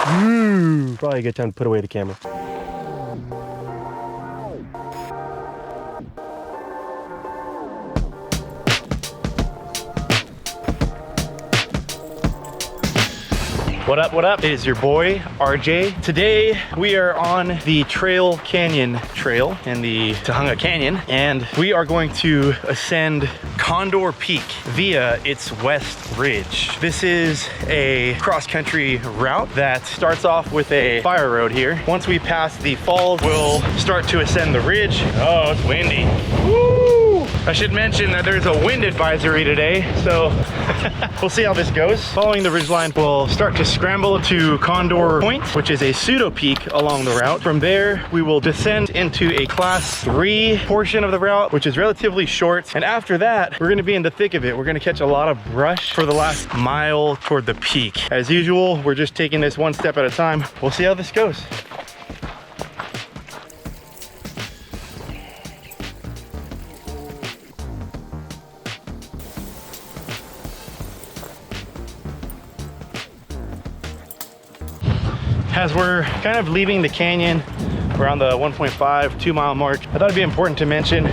Probably a good time to put away the camera. What up? It is your boy, RJ. Today, we are on the Trail Canyon Trail in the Tujunga Canyon, and we are going to ascend Condor Peak via its west ridge. This is a cross-country route that starts off with a fire road here. Once we pass the falls, we'll start to ascend the ridge. Oh, it's windy. Woo! I should mention that there's a wind advisory today, so we'll see how this goes. Following the ridgeline, we'll start to scramble to Condor Point, which is a pseudo-peak along the route. From there, we will descend into a class 3 portion of the route, which is relatively short. And after that, we're gonna be in the thick of it. We're gonna catch a lot of brush for the last mile toward the peak. As usual, we're just taking this one step at a time. We'll see how this goes. As we're kind of leaving the canyon around the 1.5, 2 mile mark, I thought it'd be important to mention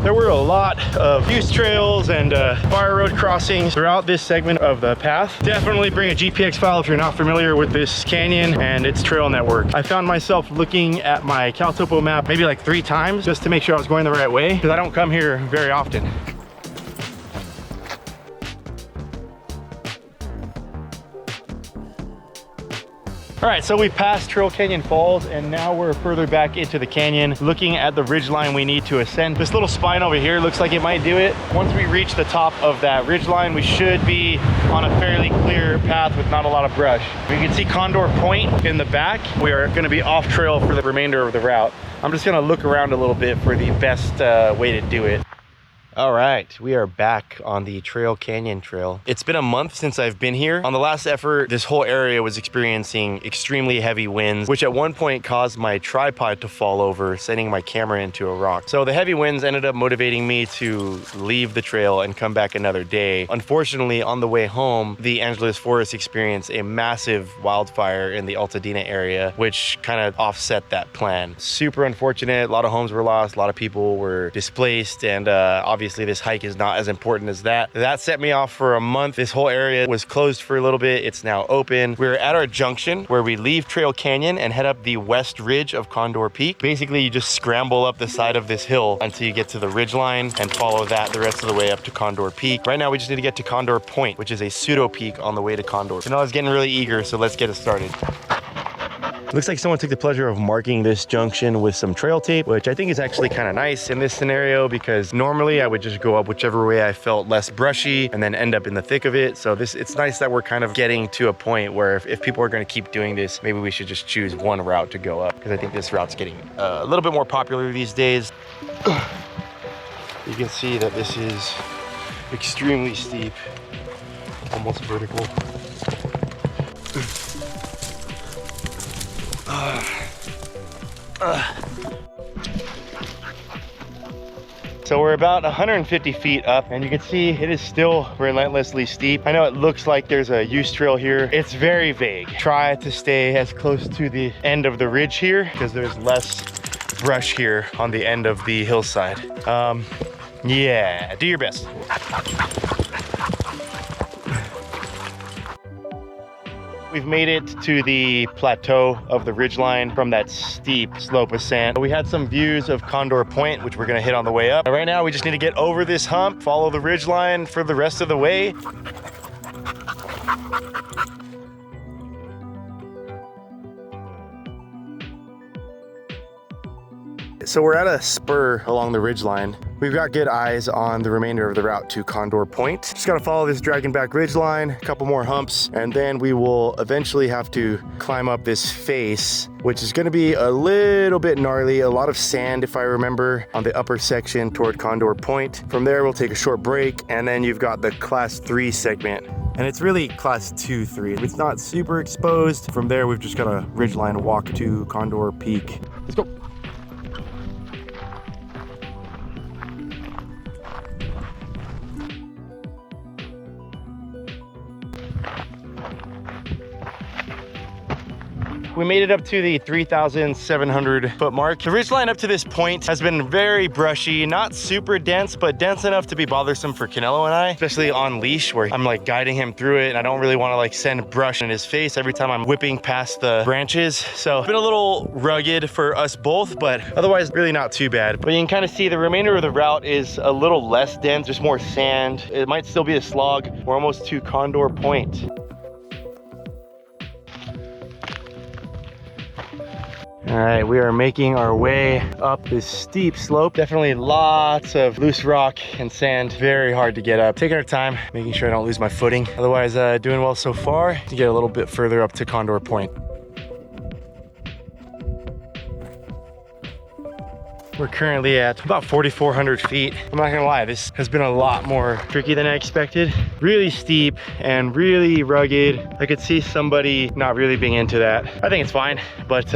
there were a lot of use trails and fire road crossings throughout this segment of the path. Definitely bring a GPX file if you're not familiar with this canyon and its trail network. I found myself looking at my CalTopo map maybe like 3 times just to make sure I was going the right way, because I don't come here very often. All right, so we passed Trail Canyon Falls, and now we're further back into the canyon, looking at the ridgeline we need to ascend. This little spine over here looks like it might do it. Once we reach the top of that ridgeline, we should be on a fairly clear path with not a lot of brush. We can see Condor Point in the back. We are gonna be off trail for the remainder of the route. I'm just gonna look around a little bit for the best way to do it. All right, we are back on the Trail Canyon Trail. It's been a month since I've been here. On the last effort, this whole area was experiencing extremely heavy winds, which at one point caused my tripod to fall over, sending my camera into a rock. So the heavy winds ended up motivating me to leave the trail and come back another day. Unfortunately, on the way home, the Angeles Forest experienced a massive wildfire in the Altadena area, which kind of offset that plan. Super unfortunate. A lot of homes were lost. A lot of people were displaced, and obviously this hike is not as important as that. That set me off for a month. This whole area was closed for a little bit. It's now open. We're at our junction where we leave Trail Canyon and head up the west ridge of Condor Peak. Basically, you just scramble up the side of this hill until you get to the ridgeline and follow that the rest of the way up to Condor Peak. Right now, we just need to get to Condor Point, which is a pseudo-peak on the way to Condor. So now I was getting really eager, so let's get it started. Looks like someone took the pleasure of marking this junction with some trail tape, which I think is actually kind of nice in this scenario, because normally I would just go up whichever way I felt less brushy and then end up in the thick of it. So it's nice that we're kind of getting to a point where if people are going to keep doing this, maybe we should just choose one route to go up, because I think this route's getting a little bit more popular these days. You can see that this is extremely steep, almost vertical. So we're about 150 feet up, and you can see it is still relentlessly steep. I know it looks like there's a use trail here. It's very vague. Try to stay as close to the end of the ridge here, because there's less brush here on the end of the hillside. Yeah, do your best. We've made it to the plateau of the ridgeline from that steep slope ascent. We had some views of Condor Point, which we're gonna hit on the way up. Right now, we just need to get over this hump, follow the ridgeline for the rest of the way. So we're at a spur along the ridgeline. We've got good eyes on the remainder of the route to Condor Point. Just gotta follow this dragging back ridgeline, a couple more humps, and then we will eventually have to climb up this face, which is gonna be a little bit gnarly. A lot of sand, if I remember, on the upper section toward Condor Point. From there, we'll take a short break, and then you've got the class 3 segment. And it's really class 2-3. It's not super exposed. From there, we've just got a ridgeline walk to Condor Peak. Let's go. We made it up to the 3,700 foot mark. The ridgeline up to this point has been very brushy, not super dense, but dense enough to be bothersome for Canelo and I, especially on leash where I'm like guiding him through it and I don't really want to like send brush in his face every time I'm whipping past the branches. So it's been a little rugged for us both, but otherwise really not too bad. But you can kind of see the remainder of the route is a little less dense, just more sand. It might still be a slog. We're almost to Condor Point. All right, we are making our way up this steep slope. Definitely lots of loose rock and sand. Very hard to get up. Taking our time, making sure I don't lose my footing. Otherwise, doing well so far to get a little bit further up to Condor Point. We're currently at about 4,400 feet. I'm not gonna lie, this has been a lot more tricky than I expected. Really steep and really rugged. I could see somebody not really being into that. I think it's fine, but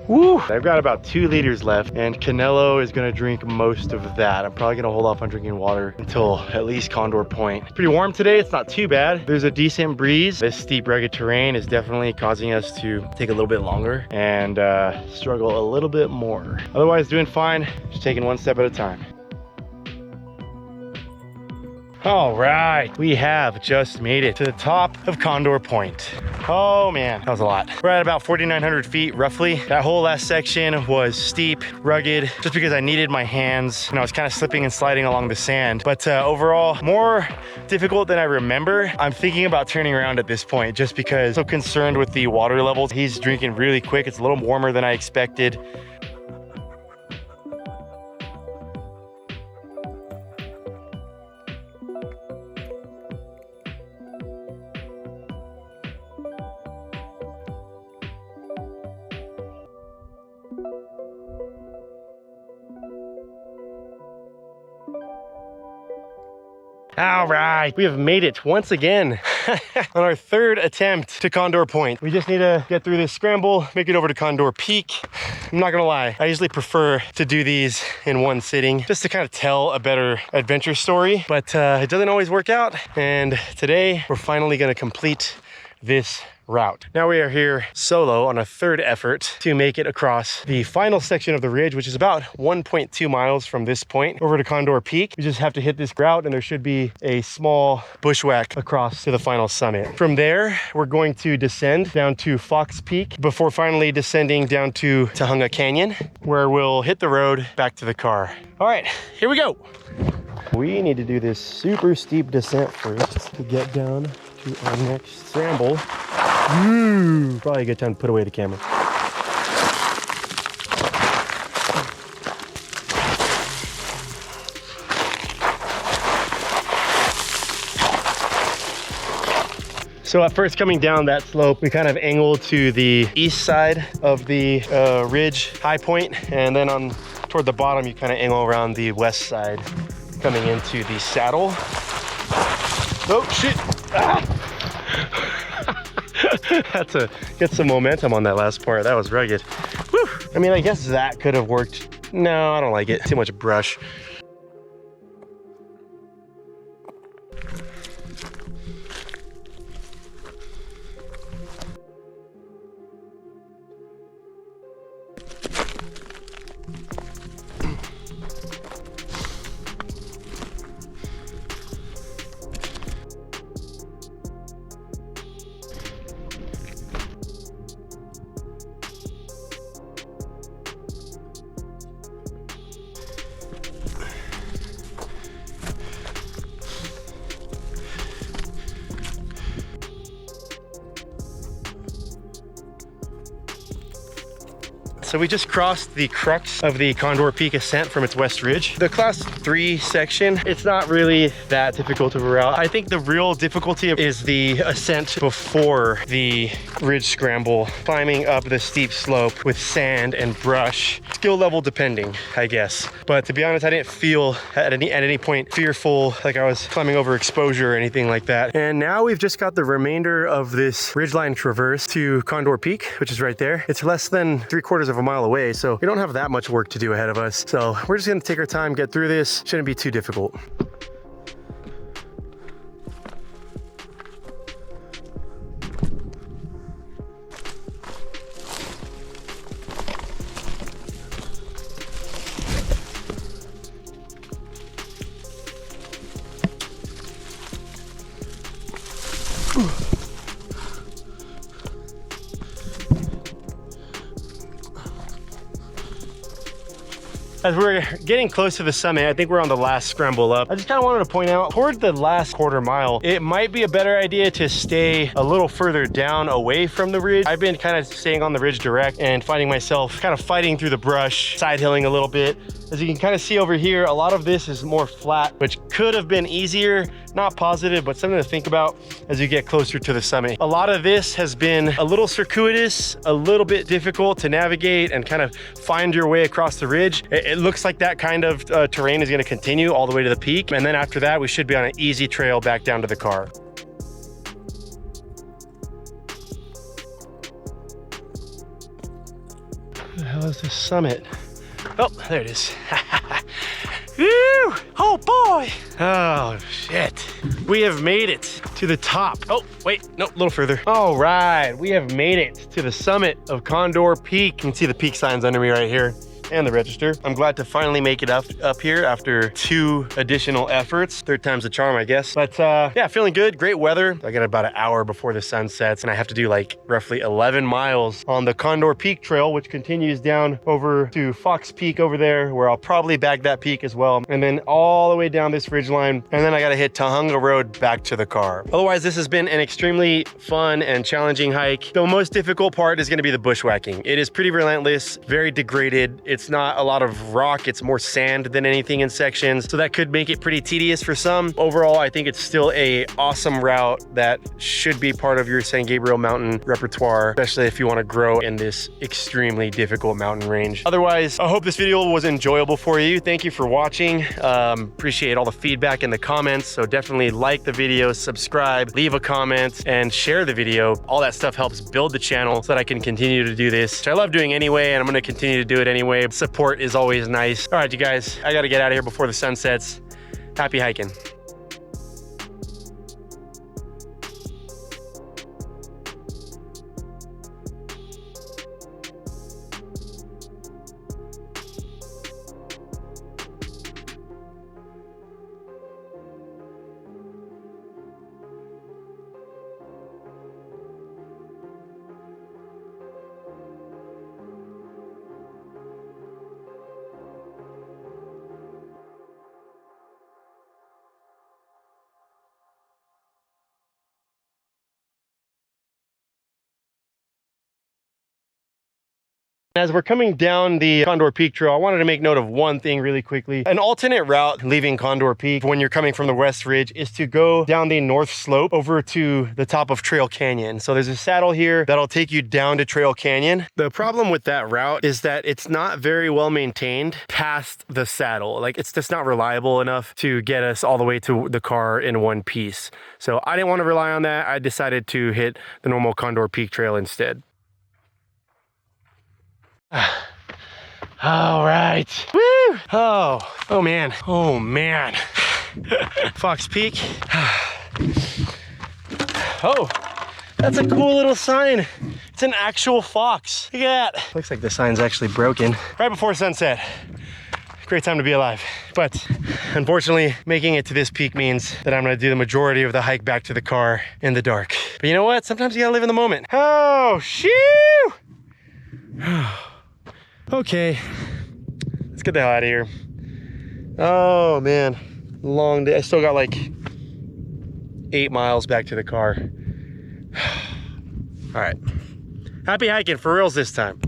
woo! I've got about 2 liters left and Canelo is gonna drink most of that. I'm probably gonna hold off on drinking water until at least Condor Point. It's pretty warm today, it's not too bad. There's a decent breeze. This steep rugged terrain is definitely causing us to take a little bit longer and struggle a little bit more. Otherwise doing fine, just taking one step at a time. All right, we have just made it to the top of Condor Point. Oh man, that was a lot. We're at about 4,900 feet roughly. That whole last section was steep, rugged, just because I needed my hands and I was kind of slipping and sliding along the sand. But overall, more difficult than I remember. I'm thinking about turning around at this point just because I'm so concerned with the water levels. He's drinking really quick. It's a little warmer than I expected. All right, we have made it once again on our 3rd attempt to Condor Point. We just need to get through this scramble, make it over to Condor Peak. I'm not gonna lie, I usually prefer to do these in one sitting just to kind of tell a better adventure story, but it doesn't always work out. And today we're finally gonna complete this route. Now we are here solo on a 3rd effort to make it across the final section of the ridge, which is about 1.2 miles from this point over to Condor Peak. We just have to hit this route and there should be a small bushwhack across to the final summit. From there, we're going to descend down to Fox Peak before finally descending down to Tujunga Canyon, where we'll hit the road back to the car. All right, here we go. We need to do this super steep descent first to get down to our next scramble. Probably a good time to put away the camera. So at first coming down that slope, we kind of angled to the east side of the ridge high point, and then on toward the bottom, you kind of angle around the west side, coming into the saddle. Oh shit! Ah! Had to get some momentum on that last part. That was rugged. Whew. I mean, I guess that could have worked. No, I don't like it. Too much brush. So we just crossed the crux of the Condor Peak ascent from its west ridge. The class 3 section, it's not really that difficult of a route. I think the real difficulty is the ascent before the ridge scramble, climbing up the steep slope with sand and brush, skill level depending, I guess. But to be honest, I didn't feel at any point fearful like I was climbing over exposure or anything like that. And now we've just got the remainder of this ridgeline traverse to Condor Peak, which is right there. It's less than 3/4 of a mile away, so we don't have that much work to do ahead of us. So we're just gonna take our time, get through this. Shouldn't be too difficult. As we're getting close to the summit, I think we're on the last scramble up. I just kind of wanted to point out, toward the last quarter mile, it might be a better idea to stay a little further down away from the ridge. I've been kind of staying on the ridge direct and finding myself kind of fighting through the brush, side hilling a little bit. As you can kind of see over here, a lot of this is more flat, which could have been easier. Not positive, but something to think about as you get closer to the summit. A lot of this has been a little circuitous, a little bit difficult to navigate and kind of find your way across the ridge. It looks like that kind of terrain is going to continue all the way to the peak. And then after that, we should be on an easy trail back down to the car. Where the hell is this summit? Oh, there it is. Woo! Oh boy! Oh shit. We have made it to the top. Oh, wait, no, a little further. All right, we have made it to the summit of Condor Peak. You can see the peak signs under me right here and the register. I'm glad to finally make it up here after 2 additional efforts. 3rd time's the charm, I guess. But yeah, feeling good, great weather. I got about an hour before the sun sets and I have to do like roughly 11 miles on the Condor Peak trail, which continues down over to Fox Peak over there, where I'll probably bag that peak as well. And then all the way down this ridge line. And then I gotta hit Tujunga Road back to the car. Otherwise, this has been an extremely fun and challenging hike. The most difficult part is gonna be the bushwhacking. It is pretty relentless, very degraded. It's not a lot of rock, it's more sand than anything in sections. So that could make it pretty tedious for some. Overall, I think it's still a awesome route that should be part of your San Gabriel mountain repertoire, especially if you want to grow in this extremely difficult mountain range. Otherwise, I hope this video was enjoyable for you. Thank you for watching. Appreciate all the feedback in the comments. So definitely like the video, subscribe, leave a comment, and share the video. All that stuff helps build the channel so that I can continue to do this, which I love doing anyway, and I'm going to continue to do it anyway. Support is always nice. All right, you guys, I got to get out of here before the sun sets. Happy hiking. As we're coming down the Condor Peak trail, I wanted to make note of one thing really quickly. An alternate route leaving Condor Peak when you're coming from the West Ridge is to go down the north slope over to the top of Trail Canyon. So there's a saddle here that'll take you down to Trail Canyon. The problem with that route is that it's not very well maintained past the saddle. Like, it's just not reliable enough to get us all the way to the car in one piece. So I didn't want to rely on that. I decided to hit the normal Condor Peak trail instead. All right. Woo! Oh man. Oh man. Fox Peak. Oh, that's a cool little sign. It's an actual fox. Look at that. Looks like the sign's actually broken. Right before sunset. Great time to be alive. But unfortunately, making it to this peak means that I'm gonna do the majority of the hike back to the car in the dark. But you know what? Sometimes you gotta live in the moment. Oh, shoo! Okay, let's get the hell out of here. Oh man, long day. I still got like 8 miles back to the car. All right, happy hiking for reals this time.